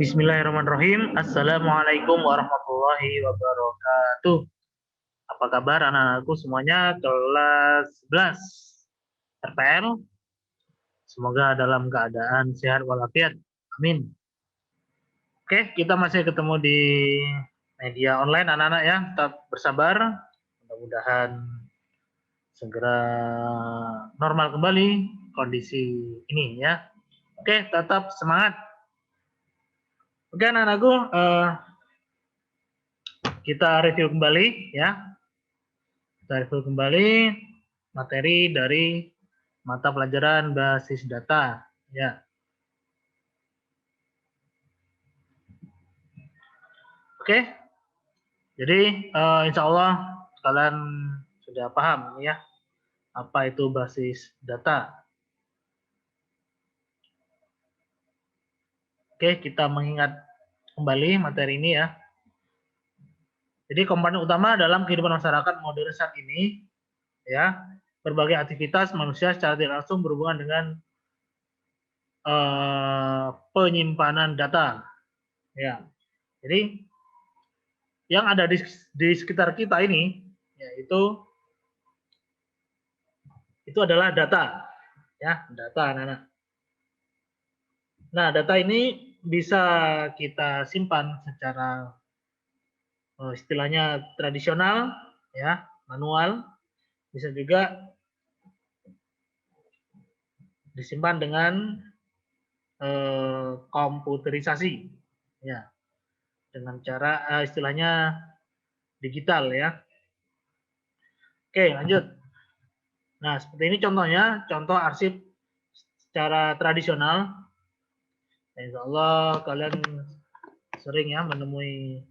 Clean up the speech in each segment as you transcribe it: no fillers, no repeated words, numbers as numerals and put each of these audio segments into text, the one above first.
Bismillahirrahmanirrahim. Assalamualaikum warahmatullahi wabarakatuh. Apa kabar anak-anakku semuanya kelas 11 RPL? Semoga dalam keadaan sehat walafiat. Amin. Oke, kita masih ketemu di media online anak-anak ya. Tetap bersabar. Mudah-mudahan segera normal kembali kondisi ini ya. Oke, tetap semangat. Oke anak-anakku, kita review kembali ya. Kita review kembali materi dari mata pelajaran basis data ya. Oke. Jadi insya Allah kalian sudah paham ya apa itu basis data. Oke, kita mengingat kembali materi ini ya. Jadi komponen utama dalam kehidupan masyarakat modern saat ini ya, berbagai aktivitas manusia secara tidak langsung berhubungan dengan penyimpanan data ya. Jadi yang ada di sekitar kita ini yaitu itu adalah data ya, data anak-anak. Nah, data ini bisa kita simpan secara istilahnya tradisional ya, manual, bisa juga disimpan dengan komputerisasi ya, dengan cara istilahnya digital ya. Oke, lanjut. Nah, seperti ini contohnya, contoh arsip secara tradisional. Insya Allah kalian sering ya menemui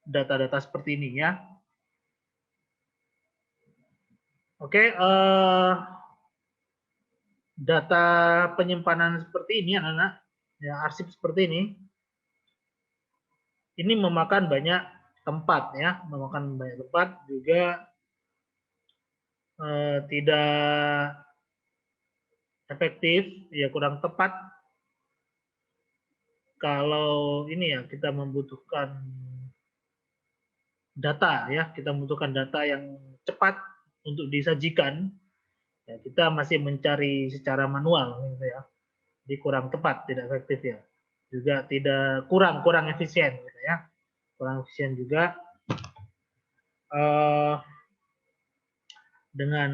data-data seperti ini ya. Oke, data penyimpanan seperti ini anak-anak, ya arsip seperti ini memakan banyak tempat ya, memakan banyak tempat juga tidak efektif, ya kurang tepat kalau ini ya kita membutuhkan data ya, kita membutuhkan data yang cepat untuk disajikan, ya kita masih mencari secara manual gitu ya, jadi kurang tepat, tidak efektif ya, juga tidak kurang efisien gitu ya, kurang efisien juga dengan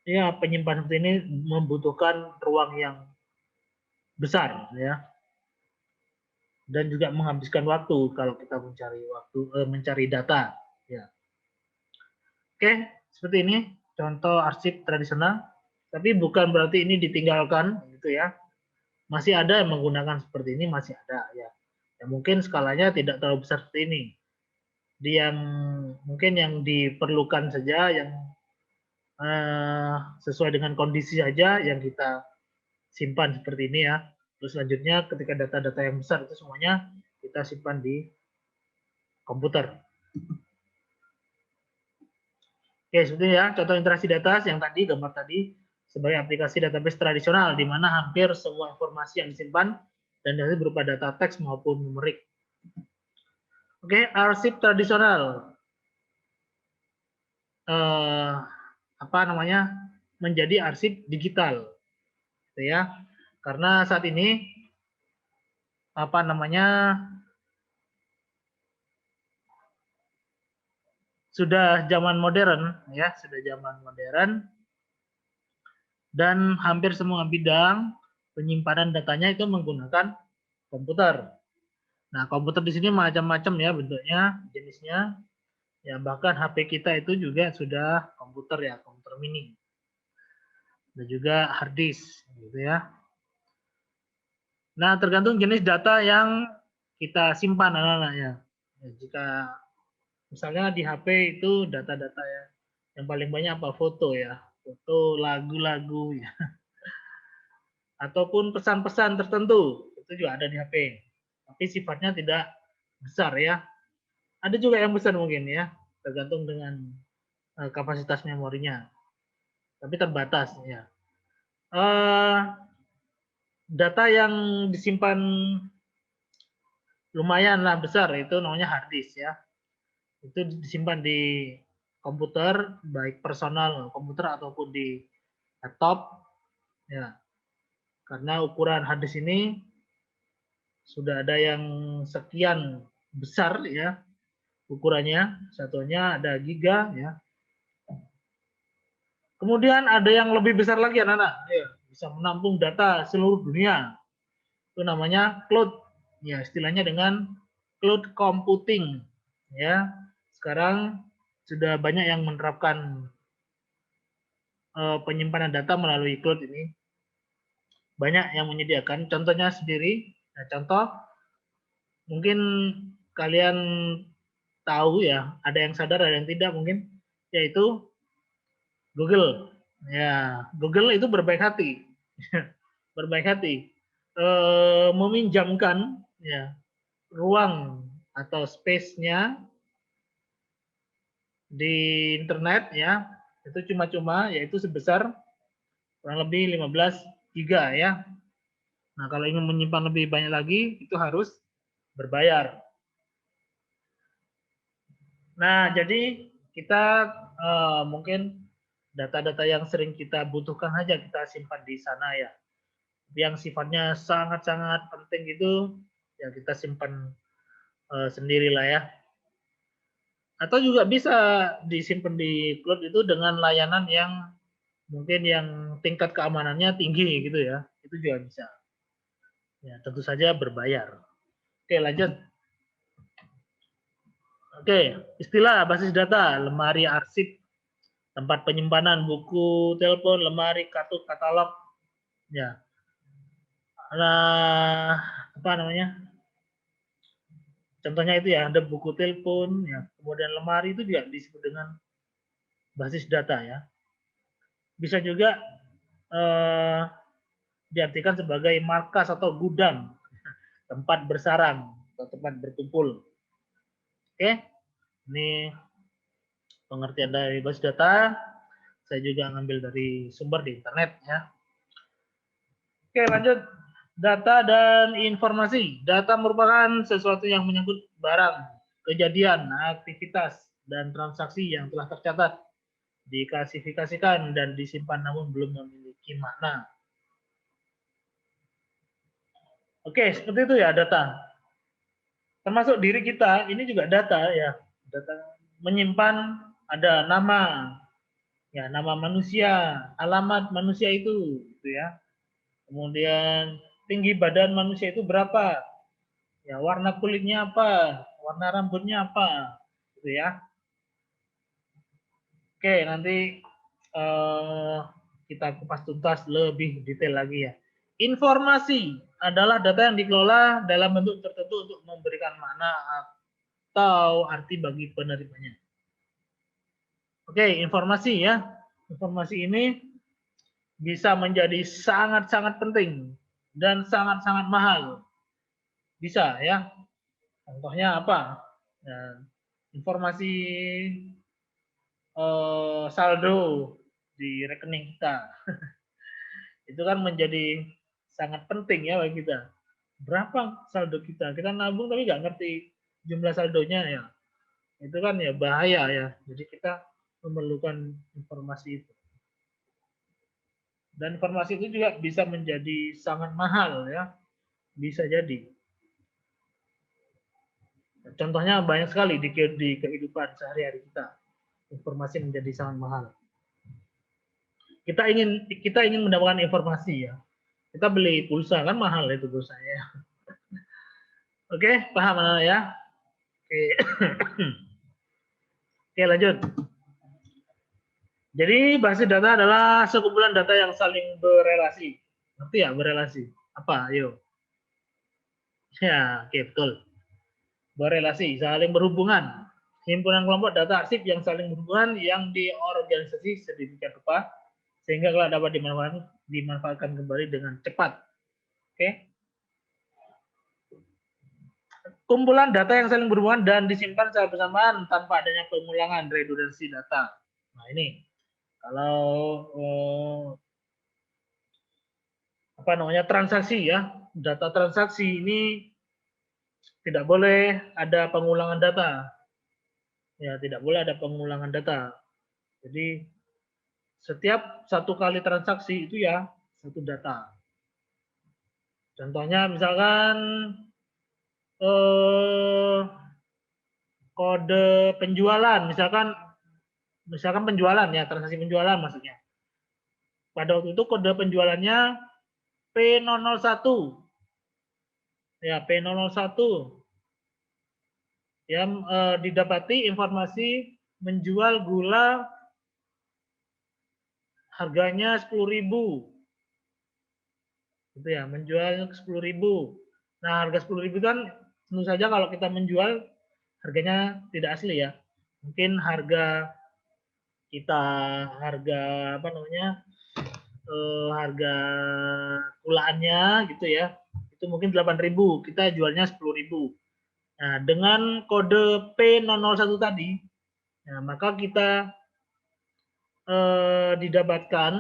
ya penyimpanan seperti ini membutuhkan ruang yang besar ya, dan juga menghabiskan waktu kalau kita mencari data ya. Oke, seperti ini contoh arsip tradisional, tapi bukan berarti ini ditinggalkan gitu ya, masih ada yang menggunakan seperti ini, masih ada ya, ya mungkin skalanya tidak terlalu besar seperti ini, yang mungkin yang diperlukan saja, yang sesuai dengan kondisi saja yang kita simpan seperti ini ya. Terus selanjutnya ketika data-data yang besar itu semuanya kita simpan di komputer. Oke, seperti ya contoh interaksi data yang tadi, gambar tadi, sebagai aplikasi database tradisional di mana hampir semua informasi yang disimpan dan dari berupa data teks maupun numerik. Oke, arsip tradisional apa namanya menjadi arsip digital, gitu ya. Karena saat ini apa namanya sudah zaman modern ya, sudah zaman modern dan hampir semua bidang penyimpanan datanya itu menggunakan komputer. Nah, komputer di sini macam-macam ya bentuknya, jenisnya. Ya, bahkan HP kita itu juga sudah komputer ya, komputer mini. Dan juga hard disk gitu ya. Nah, tergantung jenis data yang kita simpan anak-anak ya. Jika misalnya di HP itu data-data ya, yang paling banyak apa? Foto ya, foto, lagu-lagu ya, ataupun pesan-pesan tertentu itu juga ada di HP. Tapi sifatnya tidak besar ya. Ada juga yang besar mungkin ya, tergantung dengan kapasitas memorinya. Tapi terbatas ya. data yang disimpan lumayanlah besar itu namanya hard disk ya. Itu disimpan di komputer, baik personal komputer ataupun di laptop ya. Karena ukuran hard disk ini sudah ada yang sekian besar ya ukurannya, satunya ada giga ya. Kemudian ada yang lebih besar lagi anak-anak, ya, bisa menampung data seluruh dunia. Itu namanya cloud. Ya, istilahnya dengan cloud computing. Ya, sekarang sudah banyak yang menerapkan penyimpanan data melalui cloud ini. Banyak yang menyediakan. Contohnya sendiri. Nah, contoh mungkin kalian tahu ya, ada yang sadar, ada yang tidak mungkin, yaitu Google. Ya, Google itu berbaik hati. Berbaik hati. Meminjamkan ya ruang atau space-nya di internet ya, itu cuma-cuma yaitu sebesar kurang lebih 15 giga ya. Nah, kalau ingin menyimpan lebih banyak lagi itu harus berbayar. Nah, jadi kita mungkin data-data yang sering kita butuhkan saja kita simpan di sana ya. Yang sifatnya sangat-sangat penting itu ya kita simpan sendirilah ya. Atau juga bisa disimpan di cloud itu dengan layanan yang mungkin yang tingkat keamanannya tinggi gitu ya. Itu juga bisa. Ya, tentu saja berbayar. Oke, lanjut. Oke, istilah basis data, lemari arsip, tempat penyimpanan buku, telepon, lemari, kartu, katalog. Ya. Nah, apa namanya? Contohnya itu ya, ada buku telepon, ya. Kemudian lemari itu juga disebut dengan basis data ya. Bisa juga diartikan sebagai markas atau gudang, tempat bersarang atau tempat berkumpul. Oke, ini pengertian dari basis data. Saya juga ngambil dari sumber di internet ya. Oke, lanjut. Data dan informasi. Data merupakan sesuatu yang menyangkut barang, kejadian, aktivitas, dan transaksi yang telah tercatat, diklasifikasikan, dan disimpan namun belum memiliki makna. Oke, seperti itu ya data. Termasuk diri kita, ini juga data ya. Data menyimpan ada nama, ya nama manusia, alamat manusia itu, gitu ya. Kemudian tinggi badan manusia itu berapa, ya warna kulitnya apa, warna rambutnya apa, gitu ya. Oke, nanti kita kupas tuntas lebih detail lagi ya. Informasi adalah data yang dikelola dalam bentuk tertentu untuk memberikan makna atau arti bagi penerimanya. Oke, informasi ya. Informasi ini bisa menjadi sangat-sangat penting dan sangat-sangat mahal. Bisa ya. Contohnya apa? Ya, informasi saldo di rekening kita. Itu kan menjadi sangat penting ya bagi kita. Berapa saldo kita? Kita nabung tapi nggak ngerti jumlah saldonya ya. Itu kan ya bahaya ya. Jadi kita memerlukan informasi itu. Dan informasi itu juga bisa menjadi sangat mahal ya. Bisa jadi. Contohnya banyak sekali di kehidupan sehari-hari kita. Informasi menjadi sangat mahal. Kita ingin mendapatkan informasi ya. Kita beli pulsa kan mahal itu pulsanya. Oke, paham ya? Oke. Oke, lanjut. Jadi basis data adalah sekumpulan data yang saling berelasi. Ngerti ya berelasi? Apa? Ayo. Ya, oke betul. Berelasi, saling berhubungan. Himpunan kelompok data arsip yang saling berhubungan yang diorganisasi sedemikian rupa sehingga kalau dapat dimanfaatkan kembali dengan cepat. Oke. Kumpulan data yang saling berhubungan dan disimpan secara bersamaan tanpa adanya pengulangan redundansi data. Nah ini kalau transaksi ya. Data transaksi ini tidak boleh ada pengulangan data. Ya, tidak boleh ada pengulangan data. Jadi setiap satu kali transaksi itu ya satu data. Contohnya misalkan kode penjualan, misalkan penjualan ya, transaksi penjualan maksudnya. Pada waktu itu kode penjualannya P001. Ya, P001. Yang didapati informasi menjual gula harganya 10.000. Gitu ya, menjual 10.000. Nah, harga 10.000 kan tentu saja kalau kita menjual harganya tidak asli ya. Mungkin harga harga gulaannya gitu ya. Itu mungkin 8.000, kita jualnya 10.000. Nah, dengan kode P001 tadi, nah, maka kita didapatkan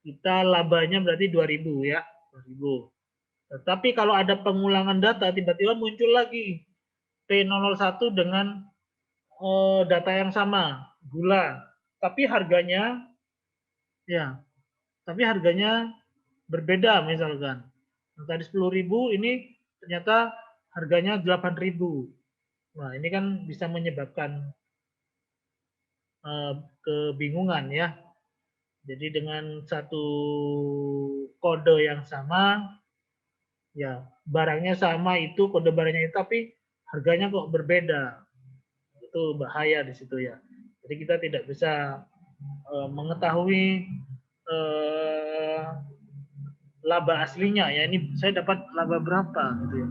kita labanya berarti 2.000 ya, 2.000. Tetapi kalau ada pengulangan data, tiba-tiba muncul lagi P001 dengan data yang sama, gula, tapi harganya berbeda misalkan. Nah, tadi 10.000, ini ternyata harganya 8.000. Nah, ini kan bisa menyebabkan kebingungan ya. Jadi dengan satu kode yang sama, ya barangnya sama itu, kode barangnya itu, tapi harganya kok berbeda. Itu bahaya di situ ya. Jadi kita tidak bisa mengetahui laba aslinya ya. Ini saya dapat laba berapa gitu ya.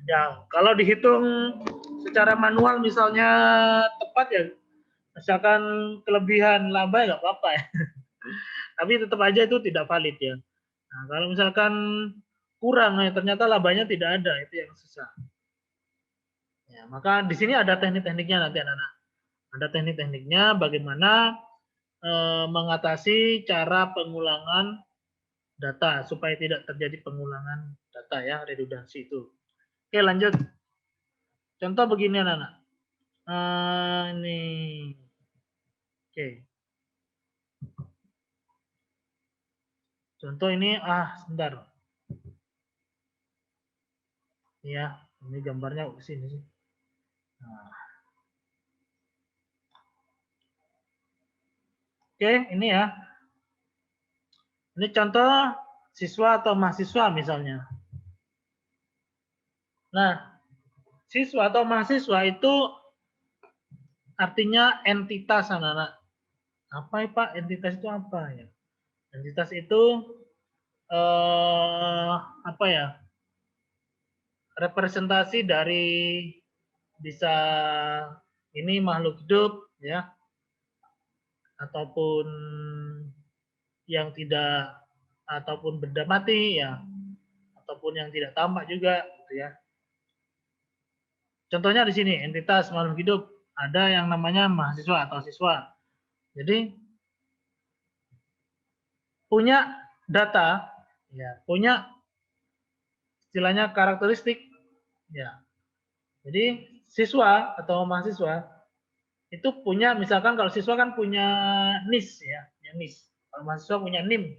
Ya, kalau dihitung secara manual misalnya tepat ya, misalkan kelebihan laba ya nggak apa-apa ya. Tapi tetap aja itu tidak valid ya. Nah, kalau misalkan kurang ya ternyata labanya tidak ada, itu yang susah. Ya, maka di sini ada teknik-tekniknya nanti anak-anak. Ada teknik-tekniknya bagaimana mengatasi cara pengulangan data supaya tidak terjadi pengulangan data ya, redundansi itu. Oke, lanjut. Contoh begini anak-anak. Ini. Oke. Contoh ini, sebentar. Ya, ini gambarnya ke sini sih. Nah. Oke, ini ya. Ini contoh siswa atau mahasiswa misalnya. Nah, siswa atau mahasiswa itu artinya entitas anak-anak. Apa ya Pak? Entitas itu apa ya? Entitas itu apa ya? Representasi dari bisa ini makhluk hidup ya, ataupun yang tidak, ataupun benda mati ya, ataupun yang tidak tampak juga gitu ya. Contohnya di sini entitas makhluk hidup ada yang namanya mahasiswa atau siswa. Jadi punya data ya, punya istilahnya karakteristik ya. Jadi siswa atau mahasiswa itu punya, misalkan kalau siswa kan punya NIS ya, NIS. Kalau mahasiswa punya NIM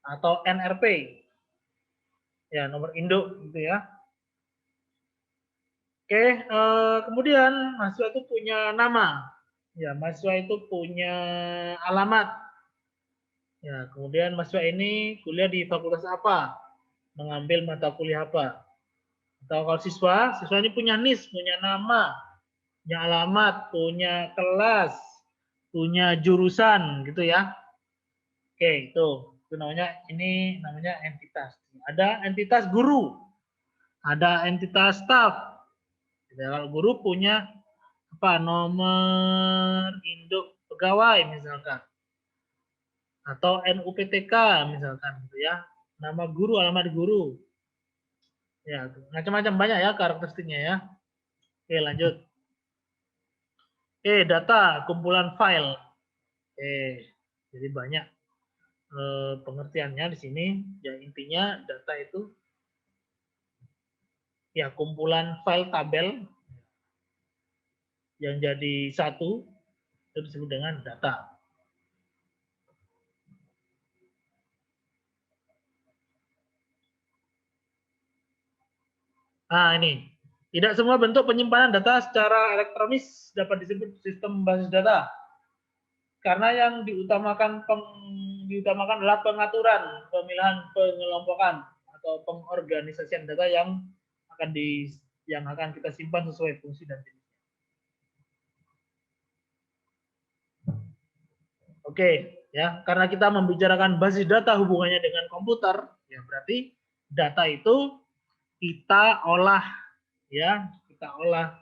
atau NRP. Ya, nomor induk gitu ya. Oke, kemudian mahasiswa itu punya nama. Ya, mahasiswa itu punya alamat. Ya, kemudian mahasiswa ini kuliah di fakultas apa? Mengambil mata kuliah apa? Atau kalau siswa ini punya NIS, punya nama, punya alamat, punya kelas, punya jurusan gitu ya. Oke, itu namanya, ini namanya entitas. Ada entitas guru, ada entitas staf. Kalau guru punya apa? Nomor induk pegawai misalkan, atau NUPTK misalkan gitu ya. Nama guru, alamat guru. Ya, macam-macam banyak ya karakteristiknya ya. Oke, lanjut. Data kumpulan file. Jadi banyak. pengertiannya di sini. Ya intinya data itu ya kumpulan file tabel yang jadi satu itu disebut dengan data. Nah ini, tidak semua bentuk penyimpanan data secara elektronis dapat disebut sistem basis data. Karena yang diutamakan adalah pengaturan, pemilihan, pengelompokan atau pengorganisasian data yang akan kita simpan sesuai fungsi dan jenis. Oke, ya, karena kita membicarakan basis data hubungannya dengan komputer, ya berarti data itu kita olah, ya, kita olah